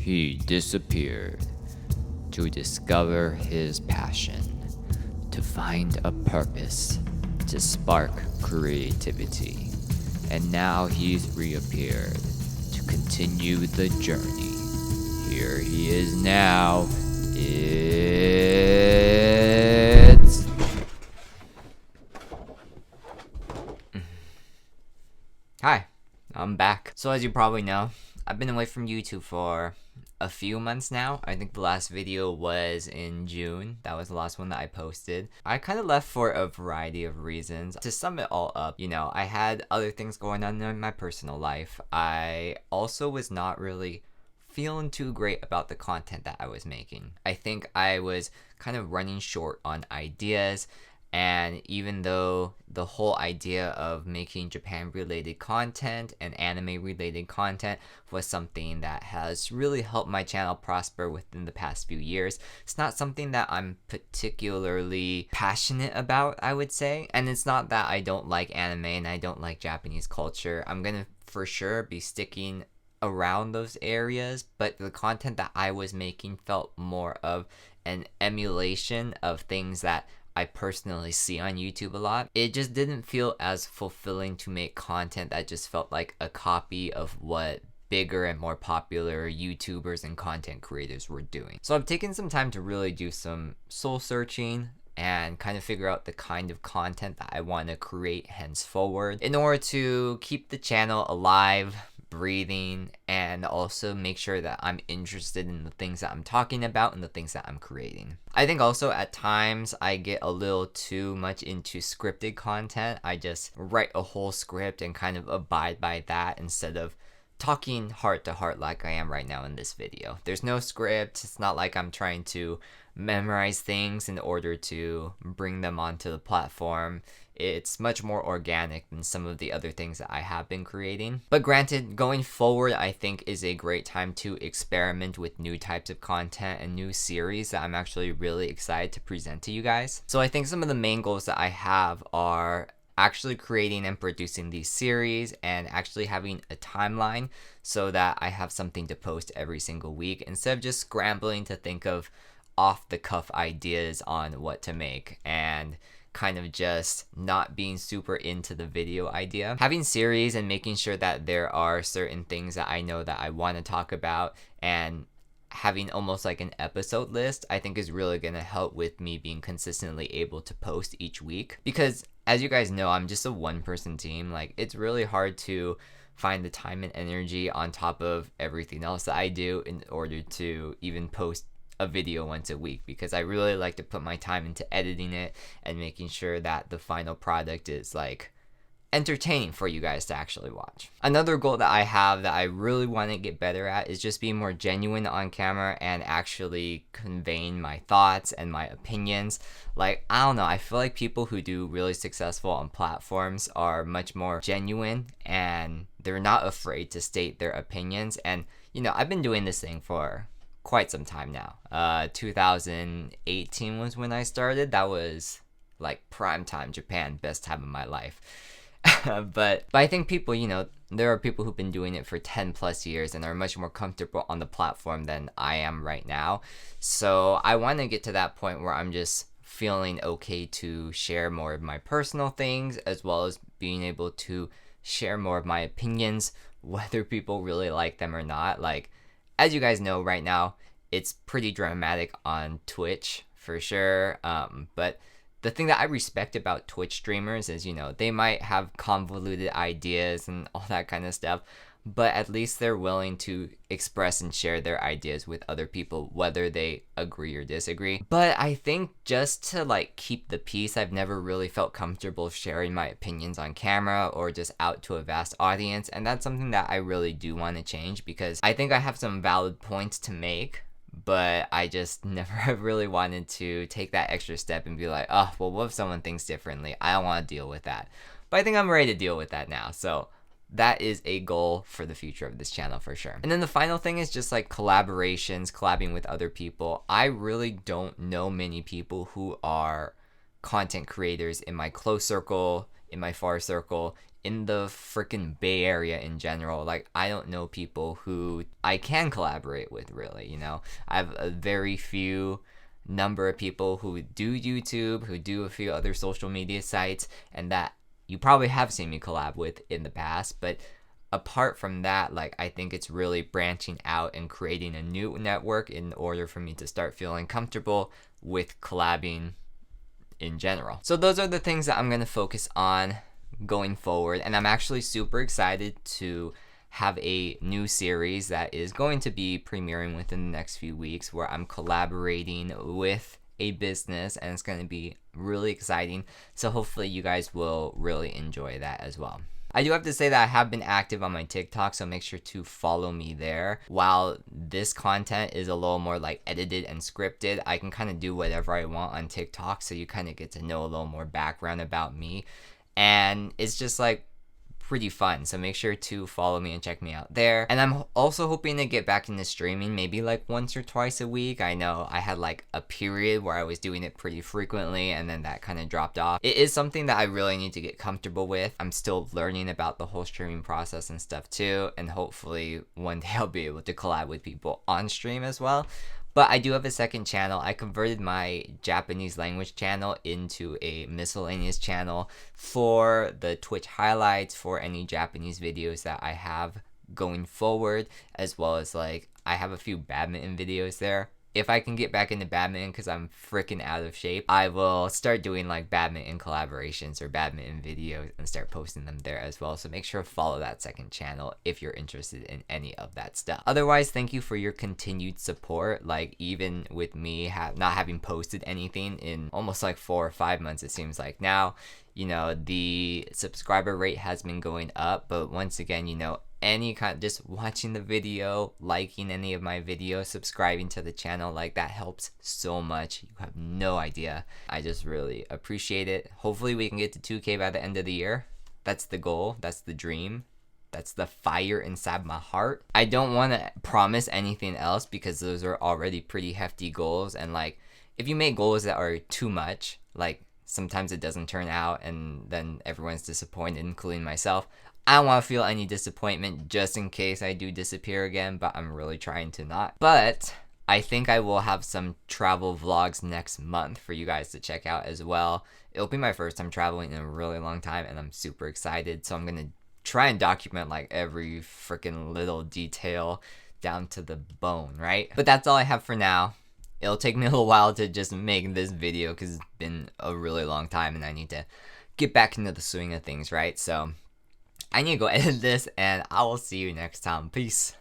He disappeared to discover his passion, to find a purpose, to spark creativity. And now he's reappeared to continue the journey. Here he is now. It's... Hi, I'm back. So as you probably know, I've been away from YouTube for a few months now. I think the last video was in June. That was the last one that I posted. I kind of left for a variety of reasons. To sum it all up, I had other things going on in my personal life. I also was not really feeling too great about the content that I was making. I think I was kind of running short on ideas. And even though the whole idea of making Japan-related content and anime-related content was something that has really helped my channel prosper within the past few years, it's not something that I'm particularly passionate about, I would say. And it's not that I don't like anime and I don't like Japanese culture. I'm gonna for sure be sticking around those areas, but the content that I was making felt more of an emulation of things that I personally see on YouTube a lot. It just didn't feel as fulfilling to make content that just felt like a copy of what bigger and more popular YouTubers and content creators were doing. So I've taken some time to really do some soul searching and kind of figure out the kind of content that I want to create henceforward in order to keep the channel alive, breathing, and also make sure that I'm interested in the things that I'm talking about and the things that I'm creating. I think also at times I get a little too much into scripted content. I just write a whole script and kind of abide by that instead of talking heart to heart like I am right now in this video. There's no script. It's not like I'm trying to memorize things in order to bring them onto the platform. It's much more organic than some of the other things that I have been creating. But granted, going forward, I think is a great time to experiment with new types of content and new series that I'm actually really excited to present to you guys. So I think some of the main goals that I have are actually creating and producing these series and actually having a timeline so that I have something to post every single week instead of just scrambling to think of off-the-cuff ideas on what to make and kind of just not being super into the video idea. Having series and making sure that there are certain things that I know that I want to talk about and having almost like an episode list, I think is really going to help with me being consistently able to post each week. Because as you guys know, I'm just a one-person team. Like, it's really hard to find the time and energy on top of everything else that I do in order to even post a video once a week, because I really like to put my time into editing it and making sure that the final product is like entertaining for you guys to actually watch. Another goal that I have that I really want to get better at is just being more genuine on camera and actually conveying my thoughts and my opinions. Like, I don't know, I feel like people who do really successful on platforms are much more genuine and they're not afraid to state their opinions. And I've been doing this thing for quite some time now. 2018 was when I started. That was like prime time Japan, best time of my life. but I think people, there are people who've been doing it for 10 plus years and are much more comfortable on the platform than I am right now. So I want to get to that point where I'm just feeling okay to share more of my personal things as well as being able to share more of my opinions, whether people really like them or not. Like, as you guys know right now, it's pretty dramatic on Twitch for sure. But the thing that I respect about Twitch streamers is, they might have convoluted ideas and all that kind of stuff, but at least they're willing to express and share their ideas with other people, whether they agree or disagree. But I think just to keep the peace, I've never really felt comfortable sharing my opinions on camera or just out to a vast audience. And that's something that I really do want to change, because I think I have some valid points to make, but I just never have really wanted to take that extra step and be like, oh, well, what if someone thinks differently? I don't want to deal with that. But I think I'm ready to deal with that now. So that is a goal for the future of this channel for sure. And then the final thing is just collaborations, collabing with other people. I really don't know many people who are content creators in my close circle, in my far circle, in the freaking Bay Area in general. Like, I don't know people who I can collaborate with, really, you know? I have a very few number of people who do YouTube, who do a few other social media sites, and that you probably have seen me collab with in the past, but apart from that, like, I think it's really branching out and creating a new network in order for me to start feeling comfortable with collabing in general. So those are the things that I'm going to focus on going forward, and I'm actually super excited to have a new series that is going to be premiering within the next few weeks, where I'm collaborating with a business, and it's going to be really exciting. So hopefully you guys will really enjoy that as well. I do have to say that I have been active on my TikTok, so make sure to follow me there. While this content is a little more like edited and scripted, I can kind of do whatever I want on TikTok, so you kind of get to know a little more background about me. And it's just like pretty fun, so make sure to follow me and check me out there. And I'm also hoping to get back into streaming, maybe like once or twice a week. I know I had like a period where I was doing it pretty frequently, and then that kind of dropped off. It is something that I really need to get comfortable with. I'm still learning about the whole streaming process and stuff too, and hopefully one day I'll be able to collab with people on stream as well. But I do have a second channel. I converted my Japanese language channel into a miscellaneous channel for the Twitch highlights, for any Japanese videos that I have going forward, as well as like I have a few badminton videos there. If I can get back into badminton, because I'm freaking out of shape, I will start doing like badminton collaborations or badminton videos and start posting them there as well. So make sure to follow that second channel if you're interested in any of that stuff. Otherwise, thank you for your continued support. Like, even with me not having posted anything in almost like 4 or 5 months, it seems like now, you know, the subscriber rate has been going up. But once again, you know, any kind, just watching the video, liking any of my videos, subscribing to the channel, like, that helps so much. You have no idea. I just really appreciate it. Hopefully we can get to 2K by the end of the year. That's the goal. That's the dream. That's the fire inside my heart. I don't want to promise anything else, because those are already pretty hefty goals. And like, if you make goals that are too much, like, sometimes it doesn't turn out, and then everyone's disappointed, including myself. I don't want to feel any disappointment just in case I do disappear again, but I'm really trying to not. But I think I will have some travel vlogs next month for you guys to check out as well. It'll be my first time traveling in a really long time, and I'm super excited. So I'm going to try and document like every freaking little detail down to the bone, right? But that's all I have for now. It'll take me a little while to just make this video, because it's been a really long time and I need to get back into the swing of things, right? So I need to go edit this, and I will see you next time. Peace.